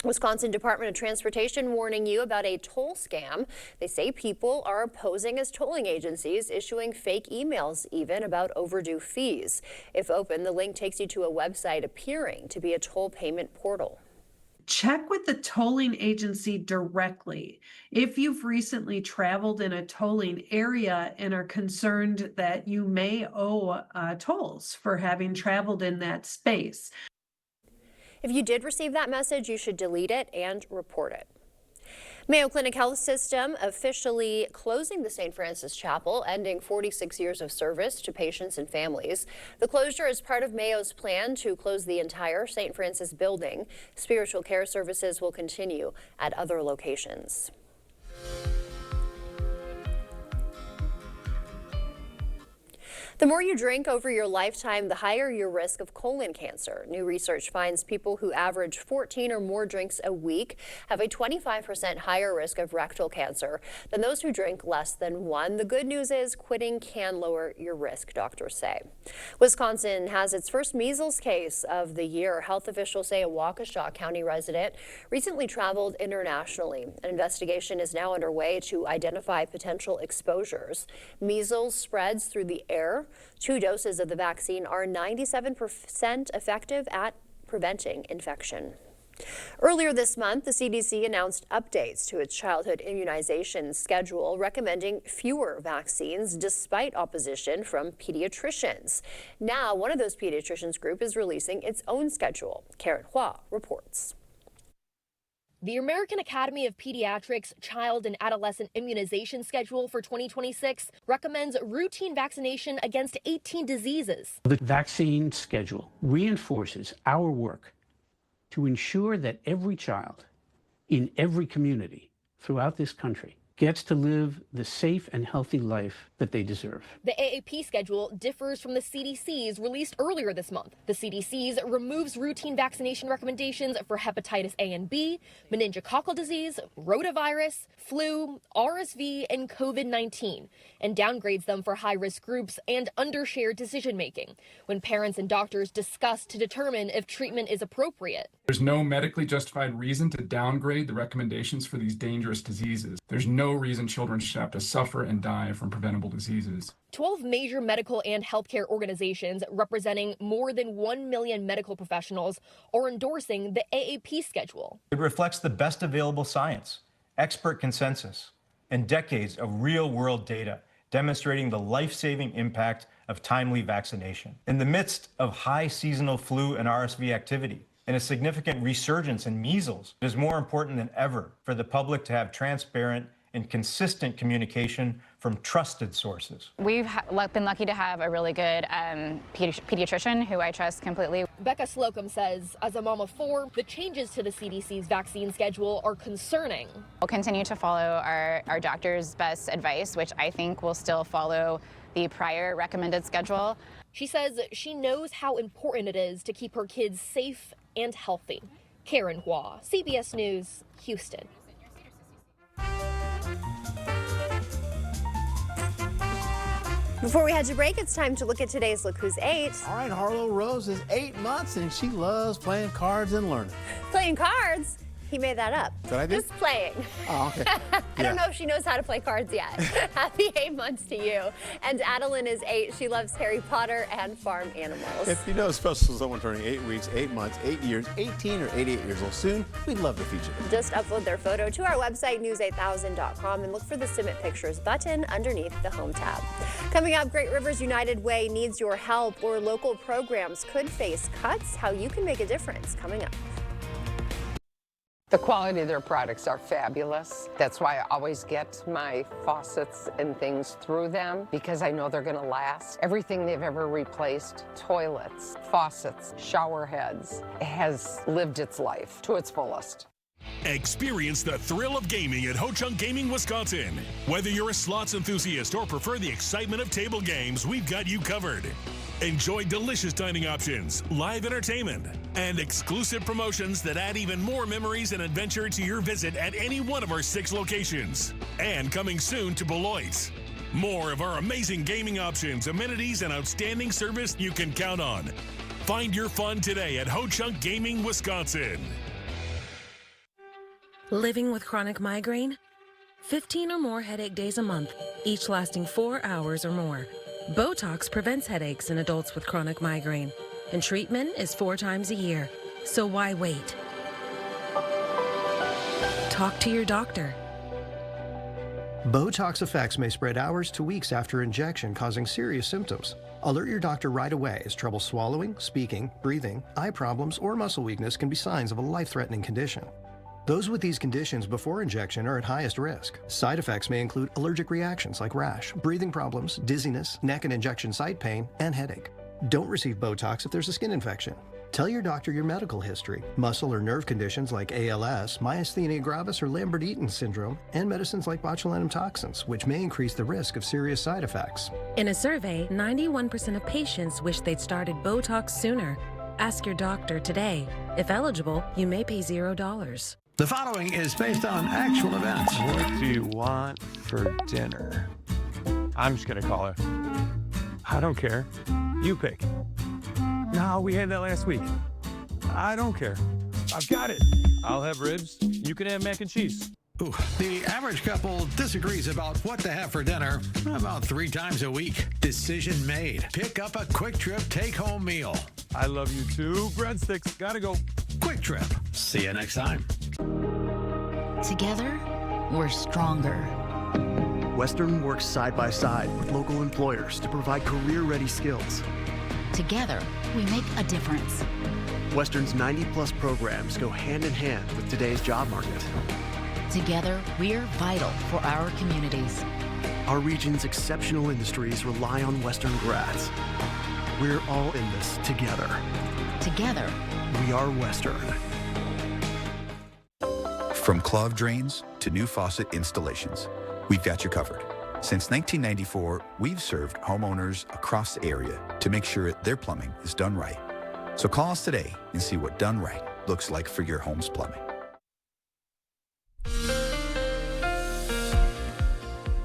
Wisconsin Department of Transportation warning you about a toll scam. They say people are posing as tolling agencies, issuing fake emails even about overdue fees. If open, the link takes you to a website appearing to be a toll payment portal. Check with the tolling agency directly. If you've recently traveled in a tolling area and are concerned that you may owe tolls for having traveled in that space. If you did receive that message, you should delete it and report it. Mayo Clinic Health System officially closing the St. Francis Chapel, ending 46 years of service to patients and families. The closure is part of Mayo's plan to close the entire St. Francis building. Spiritual care services will continue at other locations. The more you drink over your lifetime, the higher your risk of colon cancer. New research finds people who average 14 or more drinks a week have a 25% higher risk of rectal cancer than those who drink less than 1. The good news is quitting can lower your risk, doctors say. Wisconsin has its first measles case of the year. Health officials say a Waukesha County resident recently traveled internationally. An investigation is now underway to identify potential exposures. Measles spreads through the air. 2 doses of the vaccine are 97% effective at preventing infection. Earlier this month, the CDC announced updates to its childhood immunization schedule, recommending fewer vaccines despite opposition from pediatricians. Now, one of those pediatricians group is releasing its own schedule. Karen Hua reports. The American Academy of Pediatrics Child and Adolescent Immunization Schedule for 2026 recommends routine vaccination against 18 diseases. The vaccine schedule reinforces our work to ensure that every child in every community throughout this country gets to live the safe and healthy life that they deserve. The AAP schedule differs from the CDC's released earlier this month. The CDC's removes routine vaccination recommendations for hepatitis A and B, meningococcal disease, rotavirus, flu, RSV, and COVID-19, and downgrades them for high-risk groups and undershared decision-making when parents and doctors discuss to determine if treatment is appropriate. There's no medically justified reason to downgrade the recommendations for these dangerous diseases. There's no reason children should have to suffer and die from preventable diseases. 12 major medical and healthcare organizations representing more than 1 million medical professionals are endorsing the AAP schedule. It reflects the best available science, expert consensus, and decades of real-world data demonstrating the life-saving impact of timely vaccination. In the midst of high seasonal flu and RSV activity and a significant resurgence in measles, it is more important than ever for the public to have transparent and consistent communication from trusted sources. We've been lucky to have a really good pediatrician who I trust completely. Becca Slocum says, as a mom of 4, the changes to the CDC's vaccine schedule are concerning. We'll continue to follow our doctor's best advice, which I think will still follow the prior recommended schedule. She says she knows how important it is to keep her kids safe and healthy. Karen Hua, CBS News, Houston. Before we head to break, it's time to look at today's Look Who's 8. All right, Harlow Rose is 8 months and she loves playing cards and learning. Playing cards? He made that up. Did I do? Just playing. Oh, okay. I don't know if she knows how to play cards yet. Happy 8 months to you. And Adeline is 8. She loves Harry Potter and farm animals. If you know a special someone turning 8 weeks, 8 months, 8 years, 18 or 88 years old soon, we'd love to feature them. Just upload their photo to our website, news8000.com, and look for the Submit Pictures button underneath the Home tab. Coming up, Great Rivers United Way needs your help, or local programs could face cuts. How you can make a difference, coming up. The quality of their products are fabulous. That's why I always get my faucets and things through them, because I know they're going to last. Everything they've ever replaced, toilets, faucets, shower heads, has lived its life to its fullest. Experience the thrill of gaming at Ho-Chunk Gaming, Wisconsin. Whether you're a slots enthusiast or prefer the excitement of table games, we've got you covered. Enjoy delicious dining options, live entertainment, and exclusive promotions that add even more memories and adventure to your visit at any one of our 6 locations. And coming soon to Beloit. More of our amazing gaming options, amenities, and outstanding service you can count on. Find your fun today at Ho-Chunk Gaming, Wisconsin. Living with chronic migraine? 15 or more headache days a month, each lasting 4 hours or more. Botox prevents headaches in adults with chronic migraine, and treatment is 4 times a year. So why wait? Talk to your doctor. Botox effects may spread hours to weeks after injection, causing serious symptoms. Alert your doctor right away, as trouble swallowing, speaking, breathing, eye problems, or muscle weakness can be signs of a life-threatening condition. Those with these conditions before injection are at highest risk. Side effects may include allergic reactions like rash, breathing problems, dizziness, neck and injection site pain, and headache. Don't receive Botox if there's a skin infection. Tell your doctor your medical history, muscle or nerve conditions like ALS, myasthenia gravis or Lambert-Eaton syndrome, and medicines like botulinum toxins, which may increase the risk of serious side effects. In a survey, 91% of patients wish they'd started Botox sooner. Ask your doctor today. If eligible, you may pay $0. The following is based on actual events. What do you want for dinner? I'm just gonna call her. I don't care. You pick. No, we had that last week. I don't care. I've got it. I'll have ribs. You can have mac and cheese. Ooh, the average couple disagrees about what to have for dinner about 3 times a week. Decision made. Pick up a Quick Trip take-home meal. I love you too. Breadsticks. Gotta go. Quick Trip. See you next time. Together, we're stronger. Western works side by side with local employers to provide career-ready skills. Together, we make a difference. Western's 90-plus programs go hand in hand with today's job market. Together, we're vital for our communities. Our region's exceptional industries rely on Western grads. We're all in this together. Together, we are Western. From clogged drains to new faucet installations, we've got you covered. Since 1994, we've served homeowners across the area to make sure their plumbing is done right. So call us today and see what done right looks like for your home's plumbing.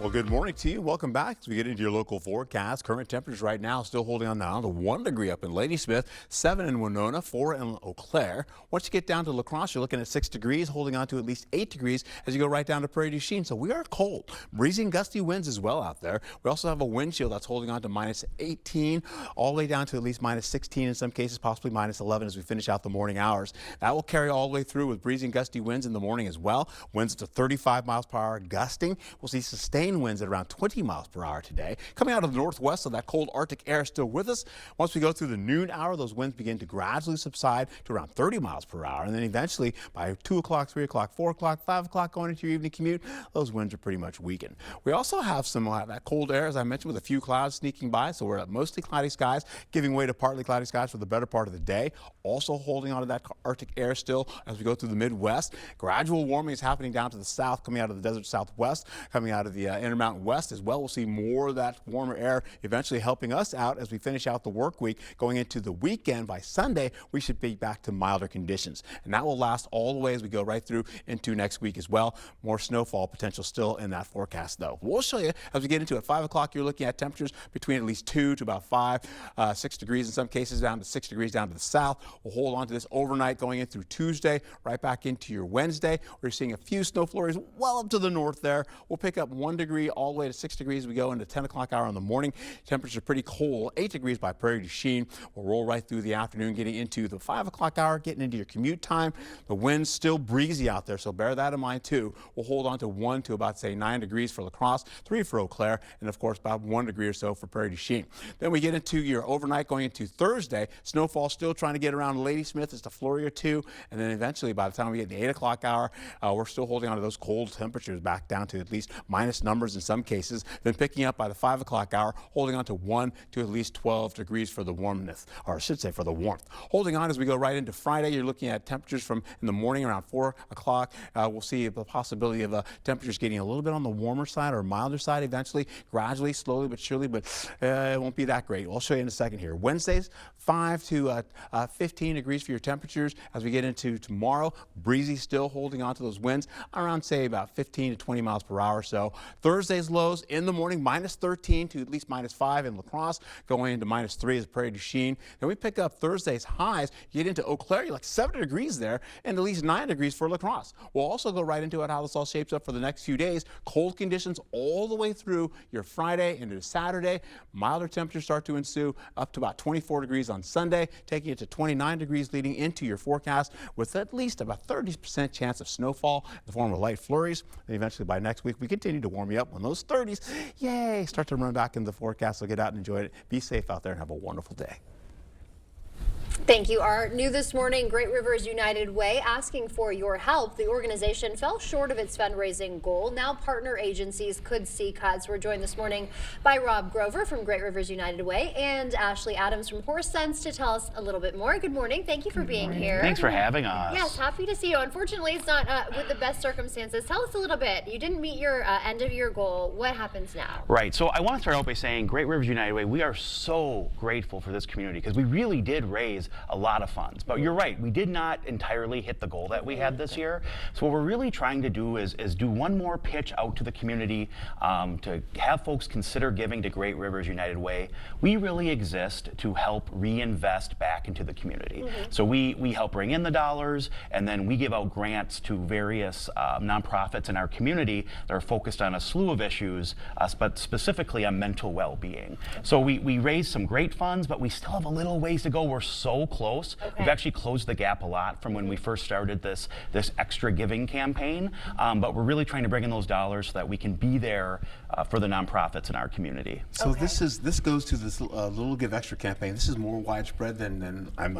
Well, good morning to you. Welcome back as we get into your local forecast. Current temperatures right now still holding on down to 1 degree up in Ladysmith, 7 in Winona, 4 in Eau Claire. Once you get down to La Crosse, you're looking at 6 degrees, holding on to at least 8 degrees as you go right down to Prairie du Chien. So we are cold. Breezy and gusty winds as well out there. We also have a wind chill that's holding on to minus 18, all the way down to at least minus 16 in some cases, possibly minus 11 as we finish out the morning hours. That will carry all the way through with breezy and gusty winds in the morning as well. Winds to 35 miles per hour gusting. We'll see sustained winds at around 20 miles per hour today. Coming out of the northwest, so that cold Arctic air is still with us. Once we go through the noon hour, those winds begin to gradually subside to around 30 miles per hour. And then eventually by 2 o'clock, 3 o'clock, 4 o'clock, 5 o'clock going into your evening commute, those winds are pretty much weakened. We also have some that cold air, as I mentioned, with a few clouds sneaking by. So we're at mostly cloudy skies, giving way to partly cloudy skies for the better part of the day. Also holding on to that Arctic air still as we go through the Midwest. Gradual warming is happening down to the south, coming out of the desert Southwest, coming out of the Intermountain West as well. We'll see more of that warmer air eventually helping us out as we finish out the work week. Going into the weekend, by Sunday, we should be back to milder conditions. And that will last all the way as we go right through into next week as well. More snowfall potential still in that forecast, though. We'll show you as we get into it. 5 o'clock, you're looking at temperatures between at least 2 to about 5, 6 degrees in some cases, down to 6 degrees down to the south. We'll hold on to this overnight going in through Tuesday, right back into your Wednesday. We're seeing a few snow flurries well up to the north there. We'll pick up 1 degree all the way to 6 degrees as we go into 10 o'clock hour in the morning. Temperatures are pretty cold, 8 degrees by Prairie du Chien. We'll roll right through the afternoon, getting into the 5 o'clock hour, getting into your commute time. The wind's still breezy out there, so bear that in mind too. We'll hold on to 1 to about, say, 9 degrees for La Crosse, 3 for Eau Claire, and of course about 1 degree or so for Prairie du Chien. Then we get into your overnight going into Thursday. Snowfall still trying to get around Ladysmith, just a flurry or two, and then eventually by the time we get to the 8 o'clock hour, we're still holding on to those cold temperatures back down to at least minus numbers in some cases. Then picking up by the 5 o'clock hour, holding on to 1 to at least 12 degrees for the warmth, or I should say for the warmth. Holding on as we go right into Friday, you're looking at temperatures from in the morning around 4 o'clock. We'll see the possibility of temperatures getting a little bit on the warmer side or milder side eventually, gradually, slowly but surely, but it won't be that great. We'll show you in a second here. Wednesdays, 5 to 15 degrees for your temperatures as we get into tomorrow. Breezy, still holding on to those winds around, say, about 15 to 20 miles per hour or so. Thursday's lows in the morning, minus 13 to at least minus 5 in La Crosse, going into minus 3 as Prairie du Chien. Then we pick up Thursday's highs. You get into Eau Claire, you're like 7 degrees there, and at least 9 degrees for La Crosse. We'll also go right into it, how this all shapes up for the next few days. Cold conditions all the way through your Friday into Saturday. Milder temperatures start to ensue, up to about 24 degrees on Sunday, taking it to 29 degrees leading into your forecast, with at least about 30% chance of snowfall in the form of light flurries. And eventually by next week, we continue to warm you up when those 30s, yay, start to run back into the forecast. So get out and enjoy it. Be safe out there and have a wonderful day. Thank you, Art. New this morning, Great Rivers United Way asking for your help. The organization fell short of its fundraising goal. Now partner agencies could see cuts. We're joined this morning by Rob Grover from Great Rivers United Way and Ashley Adams from Horse Sense to tell us a little bit more. Good morning. Thank you for being here. Thanks for having us. Yes, happy to see you. Unfortunately, it's not with the best circumstances. Tell us a little bit. You didn't meet your end of year goal. What happens now? Right. So I want to start out by saying Great Rivers United Way, we are so grateful for this community because we really did raise a lot of funds. But you're right, we did not entirely hit the goal that we had this year. So what we're really trying to do is do one more pitch out to the community to have folks consider giving to Great Rivers United Way. We really exist to help reinvest back into the community. So we help bring in the dollars, and then we give out grants to various nonprofits in our community that are focused on a slew of issues, but specifically on mental well-being. So we raised some great funds, but we still have a little ways to go. We're so close. We've actually closed the gap a lot from when we first started this extra giving campaign, but we're really trying to bring in those dollars so that we can be there for the nonprofits in our community. So this goes to this Little Give Extra campaign. This is more widespread than I'm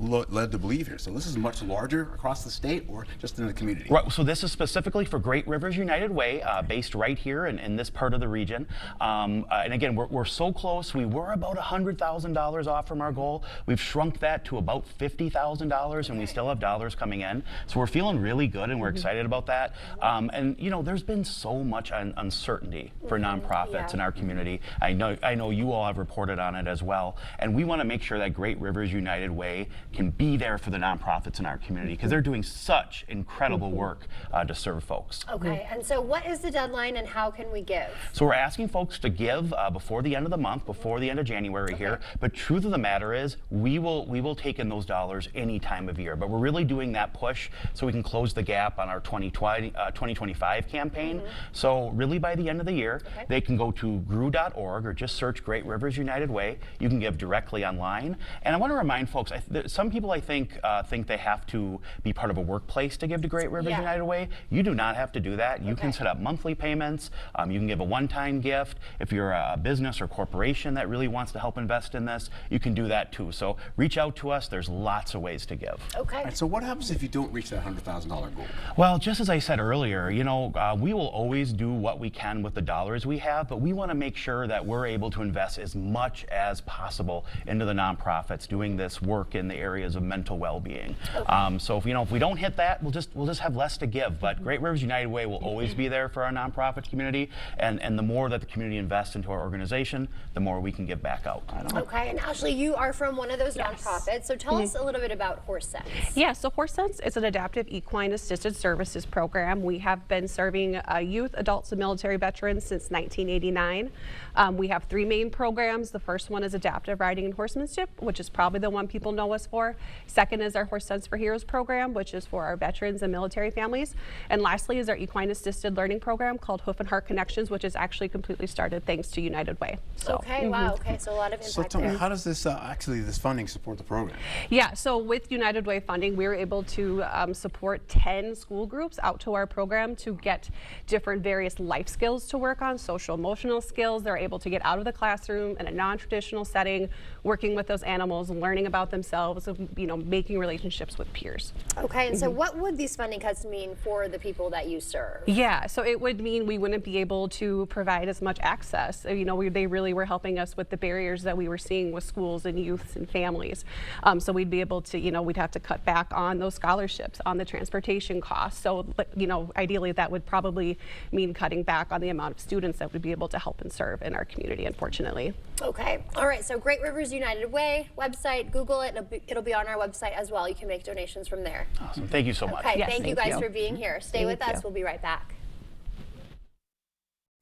led to believe here. So this is much larger across the state or just in the community? Right. So this is specifically for Great Rivers United Way, based right here in this part of the region. And again, we're so close. We were about $100,000 off from our goal. We've shrunk that that to about $50,000, and we still have dollars coming in. So we're feeling really good, and we're excited about that. And you know, there's been so much uncertainty for nonprofits in our community. I know you all have reported on it as well, and we want to make sure that Great Rivers United Way can be there for the nonprofits in our community because they're doing such incredible work to serve folks. Okay, and so what is the deadline and how can we give? So we're asking folks to give before the end of the month, before the end of January here. But truth of the matter is, we will take in those dollars any time of year. But we're really doing that push so we can close the gap on our 2025 campaign. So really by the end of the year, they can go to GRU.org or just search Great Rivers United Way. You can give directly online. And I want to remind folks, some people I think they have to be part of a workplace to give to Great Rivers United Way. You do not have to do that. You can set up monthly payments. You can give a one-time gift. If you're a business or corporation that really wants to help invest in this, you can do that too. So reach out to us. There's lots of ways to give. Okay. All right, so what happens if you don't reach that $100,000 goal? Well, just as I said earlier, you know, we will always do what we can with the dollars we have, but we want to make sure that we're able to invest as much as possible into the nonprofits doing this work in the areas of mental well-being. So if we don't hit that, we'll just have less to give. But Great Rivers United Way will always be there for our nonprofit community, and the more that the community invests into our organization, the more we can give back out. Okay, and Ashley, you are from one of those nonprofits, so tell us a little bit about Horse Sense. Yeah, so Horse Sense is an adaptive equine assisted services program. We have been serving youth, adults, and military veterans since 1989. We have 3 main programs. The first one is adaptive riding and horsemanship, which is probably the one people know us for. Second is our Horse Sense for Heroes program, which is for our veterans and military families. And lastly is our equine assisted learning program called Hoof and Heart Connections, which is actually completely started thanks to United Way. So, okay, wow, okay, so a lot of impact. So tell me, how does this this funding support the program? Yeah, so with United Way funding, we were able to support 10 school groups out to our program to get different various life skills to work on, social emotional skills. They're able to get out of the classroom in a non-traditional setting, working with those animals, learning about themselves, you know, making relationships with peers. Okay, and so what would these funding cuts mean for the people that you serve? Yeah, so it would mean we wouldn't be able to provide as much access. You know, they really were helping us with the barriers that we were seeing with schools and youths and families. So we'd be able to, you know, we'd have to cut back on those scholarships, on the transportation costs. So, you know, ideally that would probably mean cutting back on the amount of students that would be able to help and serve in our community, unfortunately. Okay, all right, so Great Rivers United Way website, Google it, it'll be on our website as well. You can make donations from there. Awesome, thank you so much. Okay, thank you guys for being here. Stay with us, we'll be right back.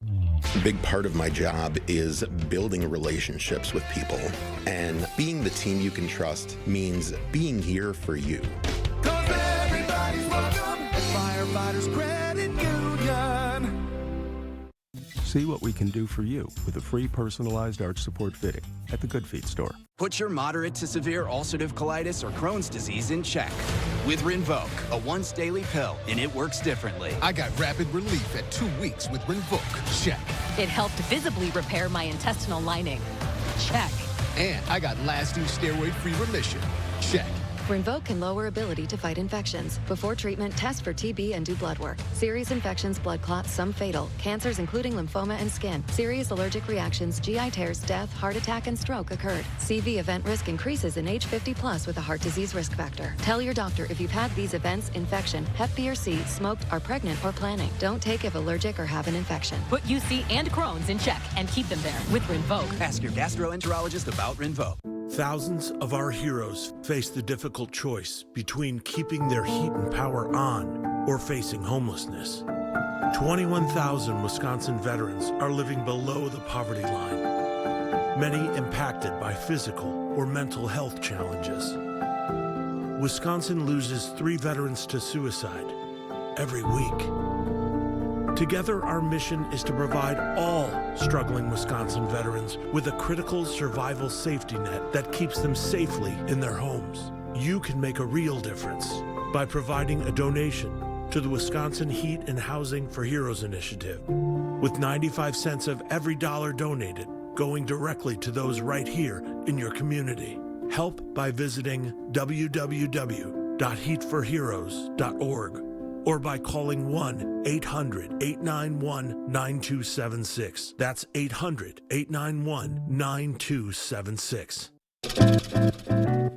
A big part of my job is building relationships with people, and being the team you can trust means being here for you. Everybody's welcome at Firefighters Credit Union. See what we can do for you with a free personalized arch support fitting at the Good Feet store. Put your moderate to severe ulcerative colitis or Crohn's disease in check with Rinvoq, a once daily pill, and it works differently. I got rapid relief at 2 weeks with Rinvoq. Check. It helped visibly repair my intestinal lining. Check. And I got lasting steroid-free remission. Check. Rinvoq can lower ability to fight infections. Before treatment, test for TB and do blood work. Serious infections, blood clots, some fatal. Cancers including lymphoma and skin. Serious allergic reactions, GI tears, death, heart attack, and stroke occurred. CV event risk increases in age 50+ with a heart disease risk factor. Tell your doctor if you've had these events, infection, Hep B or C, smoked, are pregnant, or planning. Don't take if allergic or have an infection. Put UC and Crohn's in check and keep them there with Rinvoq. Ask your gastroenterologist about Rinvoq. Thousands of our heroes face the difficult choice between keeping their heat and power on or facing homelessness. 21,000 Wisconsin veterans are living below the poverty line, many impacted by physical or mental health challenges. Wisconsin loses 3 veterans to suicide every week. Together, our mission is to provide all struggling Wisconsin veterans with a critical survival safety net that keeps them safely in their homes. You can make a real difference by providing a donation to the Wisconsin Heat and Housing for Heroes initiative, with 95 cents of every dollar donated going directly to those right here in your community. Help by visiting www.heatforheroes.org. or by calling 1-800-891-9276. That's 800-891-9276.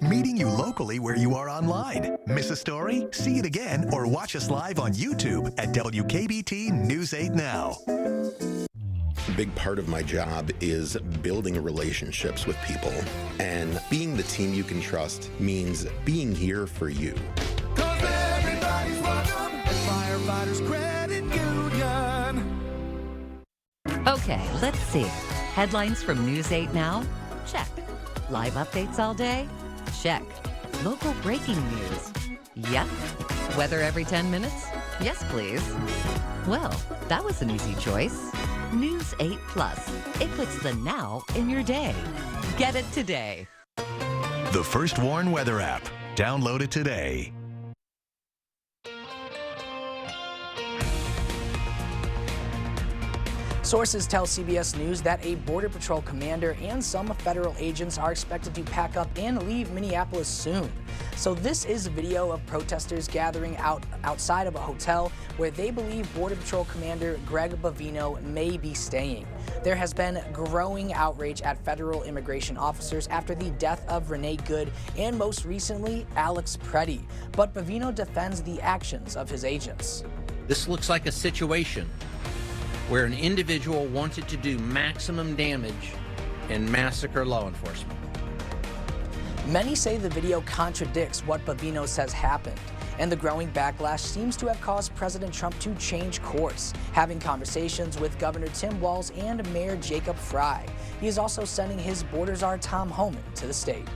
Meet meeting you locally where you are online. Miss a story? See it again or watch us live on YouTube at WKBT News 8 Now. A big part of my job is building relationships with people. And being the team you can trust means being here for you. Cause everybody's welcome at Firefighters Credit Union. Okay, let's see. Headlines from News 8 Now? Check. Live updates all day? Check. Local breaking news? Yep. Weather every 10 minutes? Yes, please. Well, that was an easy choice. News 8 Plus. It puts the now in your day. Get it today. The First Warn Weather app. Download it today. Sources tell CBS News that a Border Patrol commander and some federal agents are expected to pack up and leave Minneapolis soon. So this is a video of protesters gathering outside of a hotel where they believe Border Patrol Commander Greg Bavino may be staying. There has been growing outrage at federal immigration officers after the death of Renee Good and most recently Alex Preddy. But Bavino defends the actions of his agents. This looks like a situation where an individual wanted to do maximum damage and massacre law enforcement. Many say the video contradicts what Bavino says happened, and the growing backlash seems to have caused President Trump to change course, having conversations with Governor Tim Walz and Mayor Jacob Frey. He is also sending his border czar Tom Homan to the state.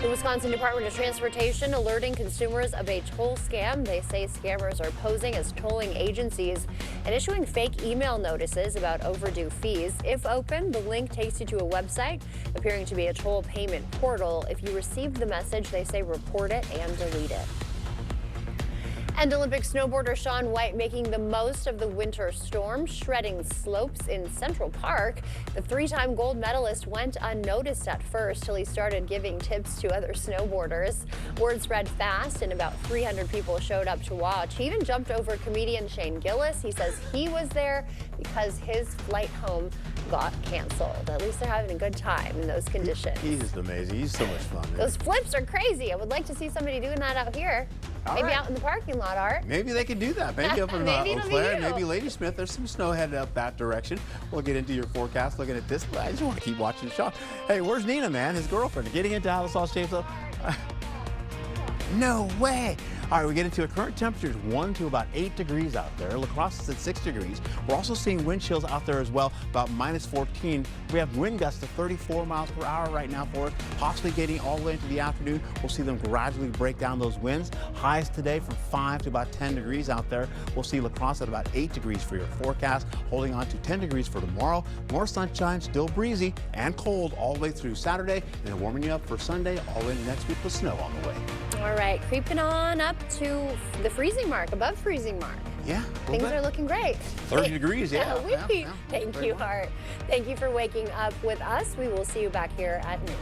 The Wisconsin Department of Transportation alerting consumers of a toll scam. They say scammers are posing as tolling agencies and issuing fake email notices about overdue fees. If opened, the link takes you to a website appearing to be a toll payment portal. If you receive the message, they say report it and delete it. And Olympic snowboarder Shaun White making the most of the winter storm, shredding slopes in Central Park. The three-time gold medalist went unnoticed at first till he started giving tips to other snowboarders. Word spread fast and about 300 people showed up to watch. He even jumped over comedian Shane Gillis. He says he was there because his flight home got canceled. At least they're having a good time in those conditions. He's just amazing. He's so much fun. Those flips are crazy. I would like to see somebody doing that out here. Maybe out in the parking lot, Art. Maybe they can do that. Maybe up in Maybe Eau it'll be Claire, you. maybe Ladysmith. There's some snow headed up that direction. We'll get into your forecast looking at this. I just want to keep watching Shaun. Hey, where's Nina, man? His girlfriend. Getting into how this all shapes up? No way. All right, we get into a current temperatures 1 to about 8 degrees out there. La Crosse is at 6 degrees. We're also seeing wind chills out there as well, about -14. We have wind gusts of 34 miles per hour right now for us, possibly getting all the way into the afternoon. We'll see them gradually break down those winds. Highs today from 5 to about 10 degrees out there. We'll see La Crosse at about 8 degrees for your forecast, holding on to 10 degrees for tomorrow. More sunshine, still breezy and cold all the way through Saturday, and then warming you up for Sunday all the way into next week with snow on the way. All right, creeping on up to the freezing mark, above freezing mark. Yeah. Things are looking great. 30 degrees, yeah. Thank you, Hart. Thank you for waking up with us. We will see you back here at noon.